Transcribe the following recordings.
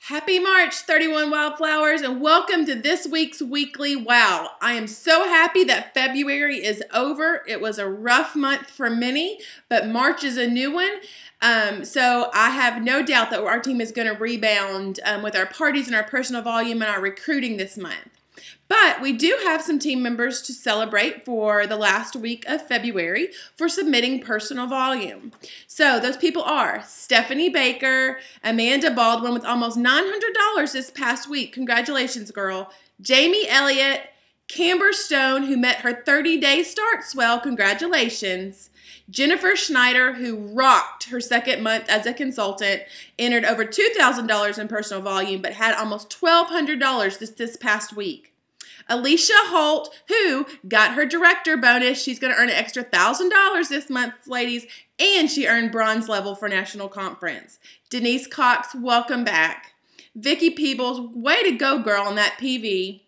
Happy March 31 Wildflowers, and welcome to this week's weekly wow. I am so happy that February is over. It was a rough month for many, but March is a new one. So I have no doubt that our team is going to rebound with our parties and our personal volume and our recruiting this month. But we do have some team members to celebrate for the last week of February for submitting personal volume. So those people are Stephanie Baker, Amanda Baldwin with almost $900 this past week. Congratulations, girl. Jamie Elliott, Camber Stone, who met her 30-day start swell. Congratulations. Jennifer Schneider, who rocked her second month as a consultant, entered over $2,000 in personal volume, but had almost $1,200 this past week. Alicia Holt, who got her director bonus. She's going to earn an extra $1,000 this month, ladies, and she earned bronze level for national conference. Denise Cox, welcome back. Vicki Peebles, way to go, girl, on that PV.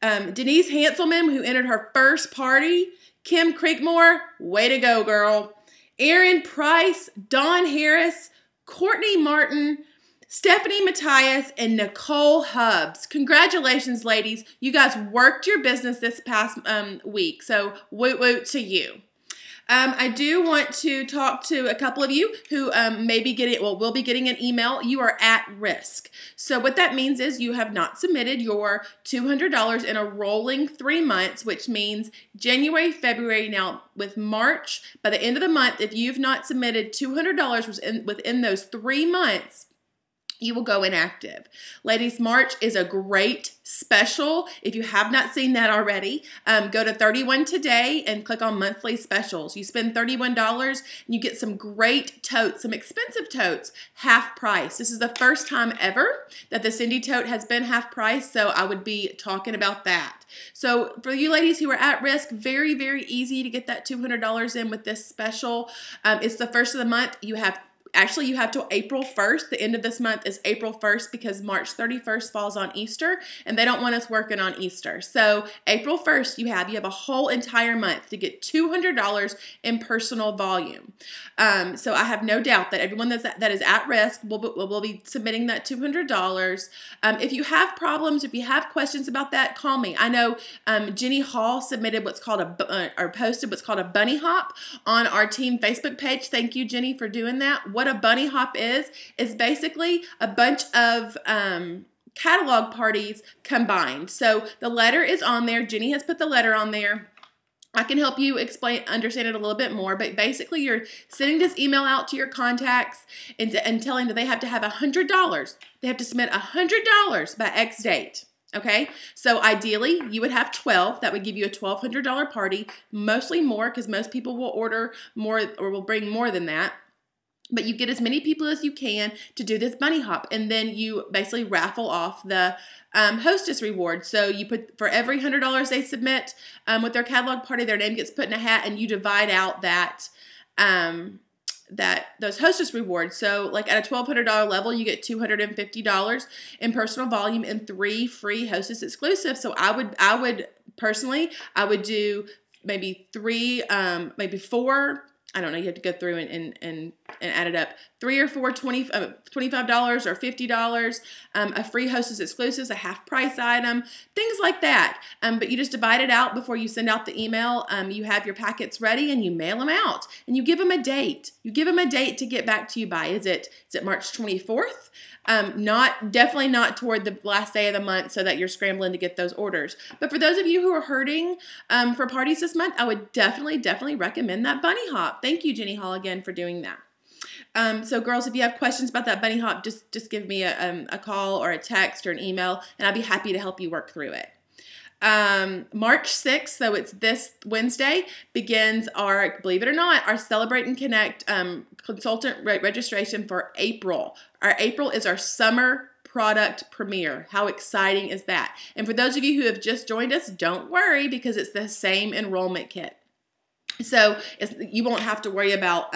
Denise Hanselman, who entered her first party. Kim Creekmore, way to go, girl. Erin Price, Dawn Harris, Courtney Martin, Stephanie Matthias, and Nicole Hubbs. Congratulations, ladies. You guys worked your business this past week, so woot woot to you. I do want to talk to a couple of you who will be getting an email. You are at risk. So what that means is you have not submitted your $200 in a rolling 3 months, which means January, February. Now with March, by the end of the month, if you've not submitted $200 within those 3 months, you will go inactive. Ladies, March is a great special. If you have not seen that already, go to 31 today and click on monthly specials. You spend $31 and you get some great totes, some expensive totes, half price. This is the first time ever that the Cindy tote has been half price, so I would be talking about that. So for you ladies who are at risk, very, very easy to get that $200 in with this special. It's the first of the month. You have till April 1st. The end of this month is April 1st because March 31st falls on Easter, and they don't want us working on Easter. So April 1st, you have a whole entire month to get $200 in personal volume. So I have no doubt that everyone that is at risk will be submitting that $200. If you have problems, if you have questions about that, call me. I know Jenny Hall submitted posted what's called a bunny hop on our team Facebook page. Thank you, Jenny, for doing that. What a bunny hop is basically a bunch of catalog parties combined. So the letter is on there. Jenny has put the letter on there. I can help you understand it a little bit more, but basically you're sending this email out to your contacts and telling them they have to have $100. They have to submit $100 by X date. Okay, so ideally you would have 12. That would give you a $1,200 party, mostly more because most people will order more or will bring more than that. But you get as many people as you can to do this bunny hop, and then you basically raffle off the hostess reward. So you put, for every $100 they submit with their catalog party, their name gets put in a hat, and you divide out those hostess rewards. So like at a $1,200 level, you get $250 in personal volume and 3 free hostess exclusives. So I would personally do maybe 3, maybe 4. I don't know, you have to go through and add it up. 3 or 4 $25 or $50, a free hostess exclusives, a half price item, things like that. But you just divide it out before you send out the email. You have your packets ready and you mail them out and you give them a date. You give them a date to get back to you by. Is it March 24th? Definitely not toward the last day of the month so that you're scrambling to get those orders. But for those of you who are hurting for parties this month, I would definitely recommend that bunny hop. Thank you, Jenny Hall, again for doing that. So girls, if you have questions about that bunny hop, just give me a call or a text or an email, and I'll be happy to help you work through it. March 6th, so it's this Wednesday, begins our, believe it or not, our Celebrate and Connect consultant registration for April. Our April is our summer product premiere. How exciting is that? And for those of you who have just joined us, don't worry because it's the same enrollment kit. So you won't have to worry about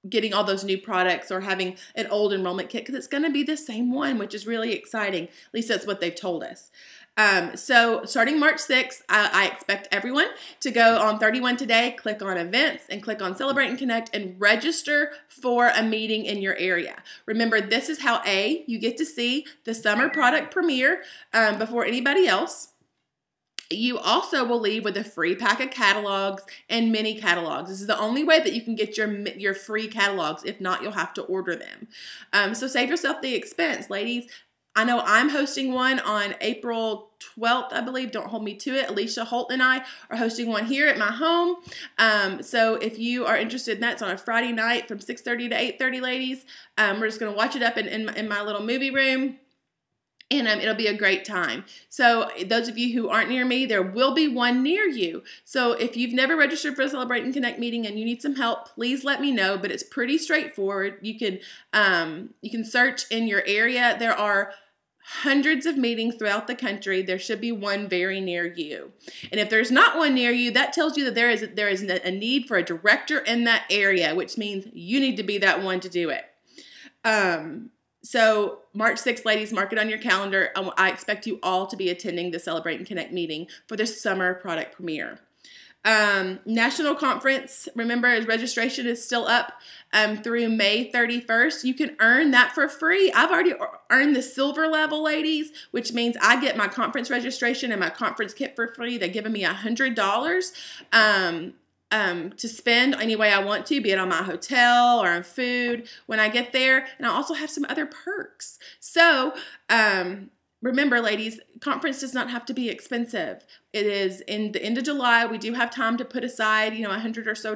getting all those new products or having an old enrollment kit because it's going to be the same one, which is really exciting. At least that's what they've told us. So starting March 6th, I expect everyone to go on 31 Today, click on events, and click on Celebrate and Connect and register for a meeting in your area. Remember, this is how you get to see the summer product premiere before anybody else. You also will leave with a free pack of catalogs and mini catalogs. This is the only way that you can get your free catalogs. If not, you'll have to order them. So save yourself the expense, ladies. I know I'm hosting one on April 12th, I believe. Don't hold me to it. Alicia Holt and I are hosting one here at my home. So if you are interested in that, it's on a Friday night from 6:30 to 8:30, ladies. We're just going to watch it up in my little movie room. And it'll be a great time. So those of you who aren't near me, there will be one near you. So if you've never registered for a Celebrate and Connect meeting and you need some help, please let me know. But it's pretty straightforward. You can search in your area. There are hundreds of meetings throughout the country. There should be one very near you. And if there's not one near you, that tells you that there is a need for a director in that area, which means you need to be that one to do it. So March 6th, ladies, mark it on your calendar. I expect you all to be attending the Celebrate and Connect meeting for the summer product premiere. National conference, remember, registration is still up through May 31st. You can earn that for free. I've already earned the silver level, ladies, which means I get my conference registration and my conference kit for free. They're giving me $100. To spend any way I want to, be it on my hotel or on food when I get there. And I also have some other perks. So remember, ladies, conference does not have to be expensive. It is in the end of July. We do have time to put aside, $100 or so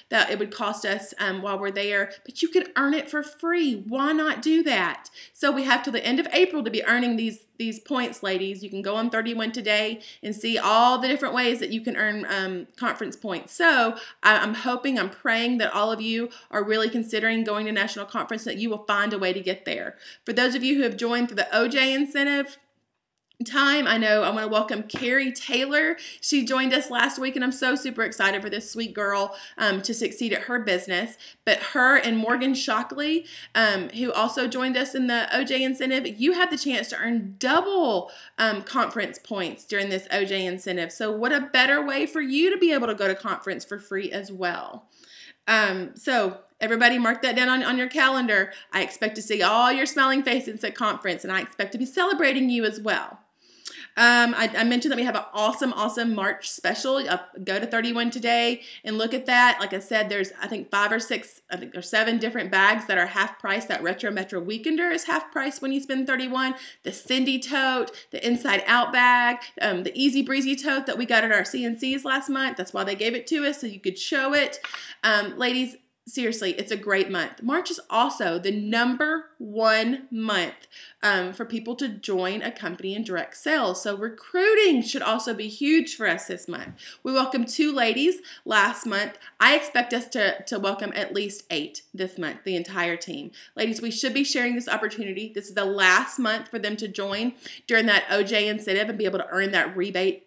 that it would cost us while we're there. But you could earn it for free. Why not do that? So we have till the end of April to be earning these points, ladies. You can go on 31 Today and see all the different ways that you can earn conference points. So I'm hoping, I'm praying that all of you are really considering going to national conference, that you will find a way to get there. For those of you who have joined through the OJ incentive time, I want to welcome Carrie Taylor. She joined us last week, and I'm so super excited for this sweet girl to succeed at her business. But her and Morgan Shockley, who also joined us in the OJ incentive, you have the chance to earn double conference points during this OJ incentive. So what a better way for you to be able to go to conference for free as well. So everybody mark that down on your calendar. I expect to see all your smiling faces at conference, and I expect to be celebrating you as well. I mentioned that we have an awesome March special. Go to 31 Today and look at that. Like I said, there's, I think, 5 or 6, I think there's 7 different bags that are half price. That Retro Metro Weekender is half price when you spend 31. The Cindy tote, the Inside Out bag, the Easy Breezy tote that we got at our CNCs last month. That's why they gave it to us, so you could show it. Ladies, seriously, it's a great month. March is also the #1 month for people to join a company in direct sales. So recruiting should also be huge for us this month. We welcomed 2 ladies last month. I expect us to welcome at least 8 this month, the entire team. Ladies, we should be sharing this opportunity. This is the last month for them to join during that OJ incentive and be able to earn that rebate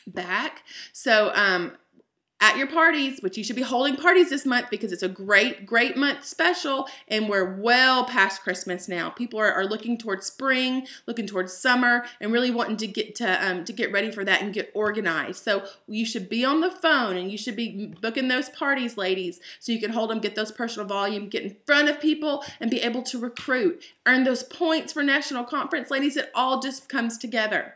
back. So, at your parties, which you should be holding parties this month because it's a great month special, and we're well past Christmas now. People are looking towards spring, looking towards summer, and really wanting to get ready for that and get organized. So you should be on the phone, and you should be booking those parties, ladies, so you can hold them, get those personal volume, get in front of people, and be able to recruit, earn those points for national conference, ladies. It all just comes together.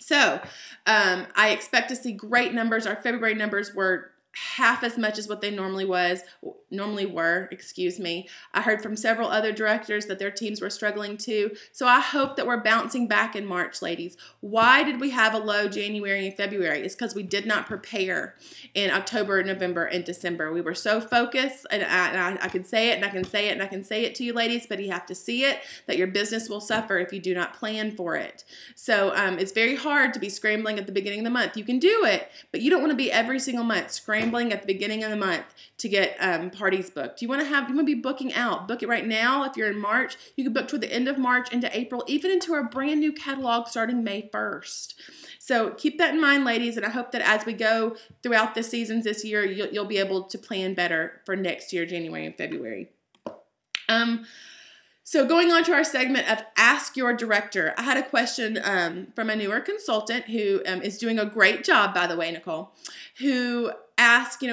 So I expect to see great numbers. Our February numbers were half as much as what they normally were, excuse me. I heard from several other directors that their teams were struggling too. So I hope that we're bouncing back in March, ladies. Why did we have a low January and February? It's because we did not prepare in October, November, and December. We were so focused, and I can say it, and I can say it, and I can say it to you, ladies, but you have to see it, that your business will suffer if you do not plan for it. So it's very hard to be scrambling at the beginning of the month. You can do it, but you don't want to be every single month scrambling at the beginning of the month to get parties booked. You want to be booking out. Book it right now. If you're in March, you can book toward the end of March into April, even into our brand new catalog starting May 1st. So keep that in mind, ladies, and I hope that as we go throughout the seasons this year, you'll be able to plan better for next year, January and February. So going on to our segment of Ask Your Director, I had a question from a newer consultant who is doing a great job, by the way, Nicole, who asked,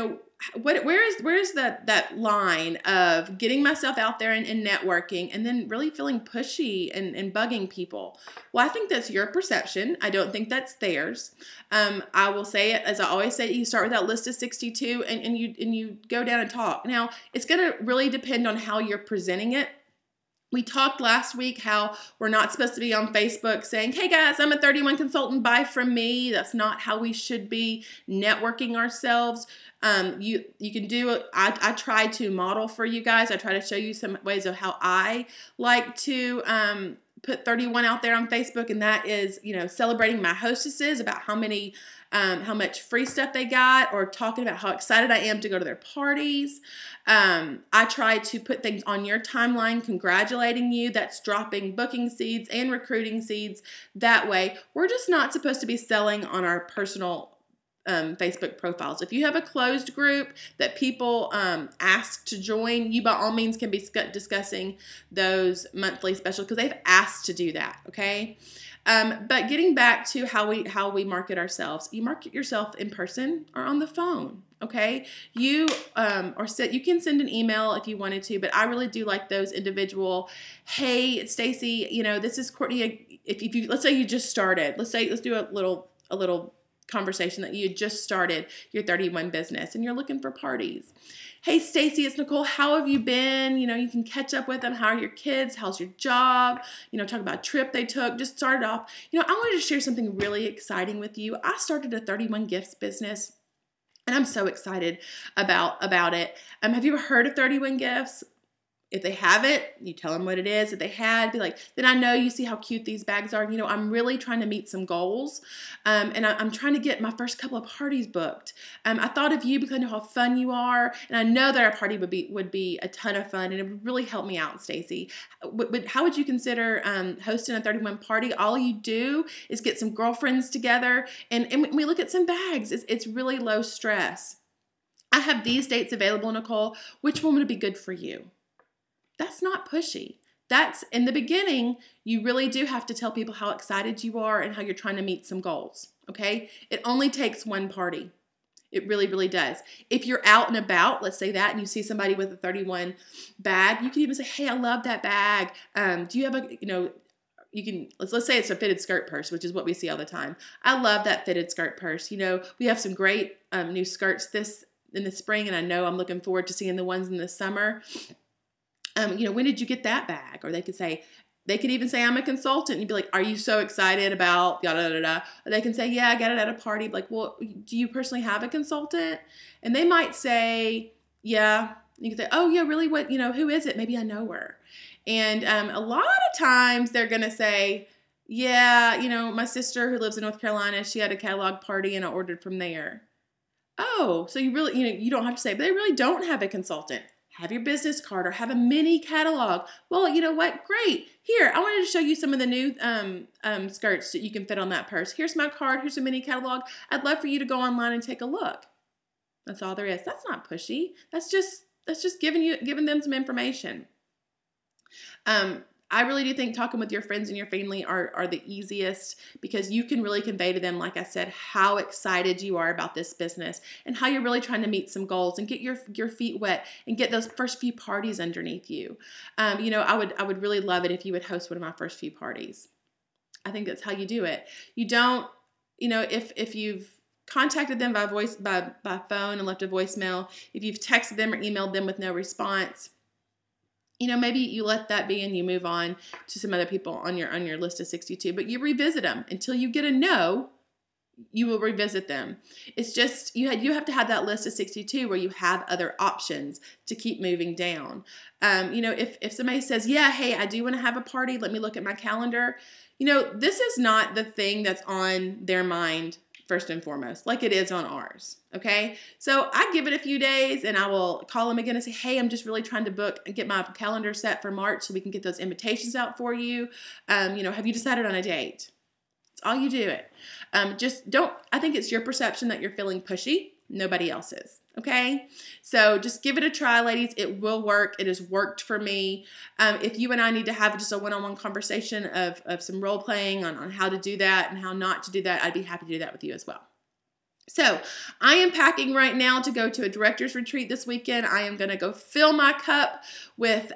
where's that line of getting myself out there and networking and then really feeling pushy and bugging people? Well, I think that's your perception. I don't think that's theirs. I will say it, as I always say, you start with that list of 62 and you go down and talk. Now, it's going to really depend on how you're presenting it. We talked last week how we're not supposed to be on Facebook saying, hey guys, I'm a 31 consultant, buy from me. That's not how we should be networking ourselves. You can do it. I try to model for you guys. I try to show you some ways of how I like to put 31 out there on Facebook, and that is, celebrating my hostesses about how much free stuff they got, or talking about how excited I am to go to their parties. I try to put things on your timeline congratulating you. That's dropping booking seeds and recruiting seeds. That way, we're just not supposed to be selling on our personal Facebook profiles. If you have a closed group that people ask to join, you by all means can be discussing those monthly specials because they've asked to do that, okay? But getting back to how we market ourselves, you market yourself in person or on the phone, okay? You you can send an email if you wanted to, but I really do like those individual. Hey, Stacy, this is Courtney. If you let's say you just started, let's do a little conversation that you just started your 31 business and you're looking for parties. Hey, Stacy, it's Nicole. How have you been? You can catch up with them. How are your kids? How's your job? Talk about a trip they took. Just started off. I wanted to share something really exciting with you. I started a 31 gifts business, and I'm so excited about it. Have you ever heard of 31 gifts? If they haven't, you tell them what it is. If they had, be like, then I know you see how cute these bags are. I'm really trying to meet some goals. And I'm trying to get my first couple of parties booked. I thought of you because I know how fun you are. And I know that our party would be a ton of fun. And it would really help me out, Stacy. How would you consider hosting a 31 party? All you do is get some girlfriends together. And we look at some bags. It's really low stress. I have these dates available, Nicole. Which one would be good for you? That's not pushy. That's in the beginning, you really do have to tell people how excited you are and how you're trying to meet some goals, okay? It only takes one party. It really, really does. If you're out and about, let's say that, and you see somebody with a 31 bag, you can even say, hey, I love that bag. Do you have you can, let's say it's a fitted skirt purse, which is what we see all the time. I love that fitted skirt purse. We have some great new skirts in the spring, and I know I'm looking forward to seeing the ones in the summer. When did you get that bag? Or they could even say, I'm a consultant. And you'd be like, are you so excited about yada, yada, yada? Or they can say, yeah, I got it at a party. Like, well, do you personally have a consultant? And they might say, yeah. You can say, oh, yeah, really? What, who is it? Maybe I know her. And a lot of times they're going to say, yeah, my sister who lives in North Carolina, she had a catalog party and I ordered from there. Oh, so you really, you don't have to say, but they really don't have a consultant. Have your business card or have a mini catalog. Well, you know what? Great. Here, I wanted to show you some of the new skirts that you can fit on that purse. Here's my card. Here's a mini catalog. I'd love for you to go online and take a look. That's all there is. That's not pushy. That's just giving them some information. I really do think talking with your friends and your family are the easiest because you can really convey to them, like I said, how excited you are about this business and how you're really trying to meet some goals and get your feet wet and get those first few parties underneath you. I would really love it if you would host one of my first few parties. I think that's how you do it. You don't, if you've contacted them by phone and left a voicemail, if you've texted them or emailed them with no response, maybe you let that be and you move on to some other people on your list of 62, but you revisit them until you get a no. You will revisit them. It's just you have to have that list of 62 where you have other options to keep moving down. If somebody says, yeah, hey, I do want to have a party, let me look at my calendar. This is not the thing that's on their mind first and foremost, like it is on ours, okay? So I give it a few days and I will call them again and say, hey, I'm just really trying to book and get my calendar set for March so we can get those invitations out for you. Have you decided on a date? That's all you do it. I think it's your perception that you're feeling pushy. Nobody else is. Okay? So just give it a try, ladies. It will work. It has worked for me. If you and I need to have just a one-on-one conversation of some role playing on how to do that and how not to do that, I'd be happy to do that with you as well. So I am packing right now to go to a director's retreat this weekend. I am going to go fill my cup with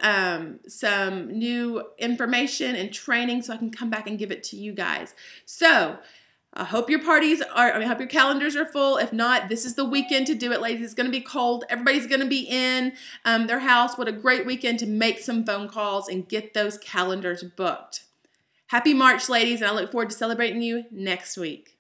some new information and training so I can come back and give it to you guys. So I hope your hope your calendars are full. If not, this is the weekend to do it, ladies. It's going to be cold. Everybody's going to be in their house. What a great weekend to make some phone calls and get those calendars booked. Happy March, ladies, and I look forward to celebrating you next week.